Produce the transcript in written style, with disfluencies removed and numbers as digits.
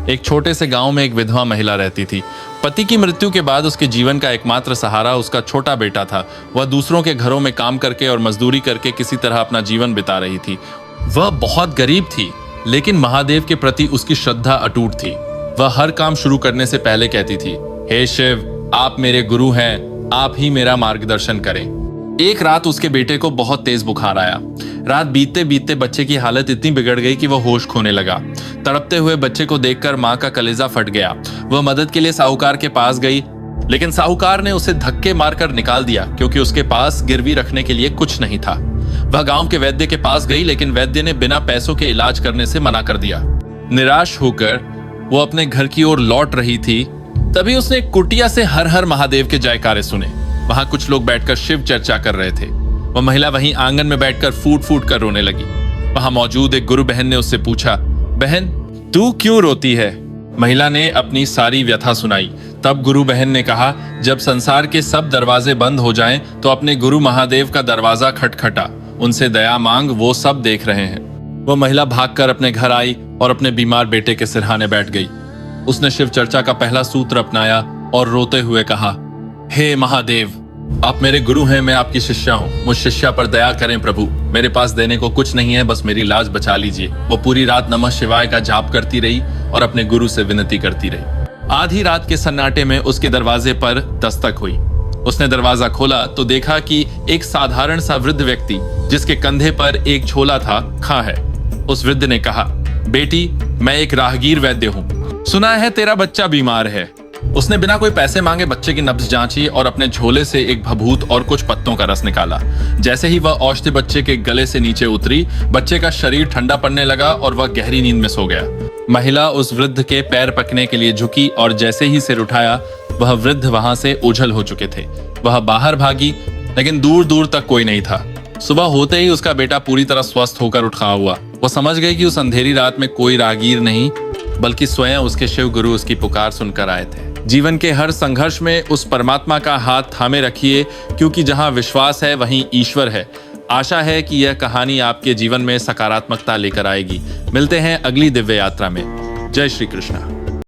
एक छोटे से गांव में एक विधवा महिला रहती थी। पति की मृत्यु के बाद उसके जीवन का एकमात्र सहारा उसका छोटा बेटा था। वह दूसरों के घरों में काम करके और मजदूरी करके किसी तरह अपना जीवन बिता रही थी। वह बहुत गरीब थी, लेकिन महादेव के प्रति उसकी श्रद्धा अटूट थी। वह हर काम शुरू करने से पहले कहती थी, हे शिव, आप मेरे गुरु हैं, आप ही मेरा मार्गदर्शन करें। एक रात उसके बेटे को बहुत तेज बुखार आया। रात बीतते बीतते बच्चे की हालत इतनी बिगड़ गई कि वह होश खोने लगा। तड़पते हुए बच्चे को देखकर माँ का कलेजा फट गया। वह मदद के लिए साहूकार के पास गई, लेकिन साहूकार ने उसे धक्के मारकर निकाल दिया, क्योंकि उसके पास गिरवी रखने के लिए कुछ नहीं था। वह गांव के वैद्य के पास गई, लेकिन वैद्य ने बिना पैसों के इलाज करने से मना कर दिया। निराश होकर वो अपने घर की ओर लौट रही थी, तभी उसने एक कुटिया से हर हर महादेव के जयकारे सुने। वहां कुछ लोग बैठकर शिव चर्चा कर रहे थे। वह महिला वहीं आंगन में बैठकर फूट फूट कर रोने लगी। वहां मौजूद एक गुरु बहन ने उससे पूछा, बहन, तू क्यों रोती है? महिला ने अपनी सारी व्यथा सुनाई। तब गुरु बहन ने कहा, जब संसार के सब दरवाजे बंद हो जाएं, तो अपने गुरु महादेव का दरवाजा खटखटा, उनसे दया मांग, वो सब देख रहे हैं। वह महिला भागकर अपने घर आई और अपने बीमार बेटे के सिरहाने बैठ गई। उसने शिव चर्चा का पहला सूत्र अपनाया और रोते हुए कहा, हे महादेव, आप मेरे गुरु हैं, मैं आपकी शिष्या हूँ। मुझ शिष्या पर दया करें प्रभु। मेरे पास देने को कुछ नहीं है, बस मेरी लाज बचा लीजिए। वो पूरी रात नमः शिवाय का जाप करती रही और अपने गुरु से विनती करती रही। आधी रात के सन्नाटे में उसके दरवाजे पर दस्तक हुई। उसने दरवाजा खोला तो देखा कि एक साधारण सा वृद्ध व्यक्ति, जिसके कंधे पर एक झोला था, खड़ा है। उस वृद्ध ने कहा, बेटी, मैं एक राहगीर वैद्य हूँ। सुना है तेरा बच्चा बीमार है। उसने बिना कोई पैसे मांगे बच्चे की नब्ज जांची और अपने झोले से एक भभूत और कुछ पत्तों का रस निकाला। जैसे ही वह औषधि बच्चे के गले से नीचे उतरी, बच्चे का शरीर ठंडा पड़ने लगा और वह गहरी नींद में सो गया। महिला उस वृद्ध के पैर पकने के लिए झुकी और जैसे ही सिर उठाया, वह वृद्ध वहां से ओझल हो चुके थे। वह बाहर भागी, लेकिन दूर दूर तक कोई नहीं था। सुबह होते ही उसका बेटा पूरी तरह स्वस्थ होकर उठ खड़ा हुआ। वह समझ गई कि उस अंधेरी रात में कोई राहगीर नहीं, बल्कि स्वयं उसके शिव गुरु उसकी पुकार सुनकर आए थे। जीवन के हर संघर्ष में उस परमात्मा का हाथ थामे रखिए, क्योंकि जहां विश्वास है वहीं ईश्वर है। आशा है कि यह कहानी आपके जीवन में सकारात्मकता लेकर आएगी। मिलते हैं अगली दिव्य यात्रा में। जय श्री कृष्ण।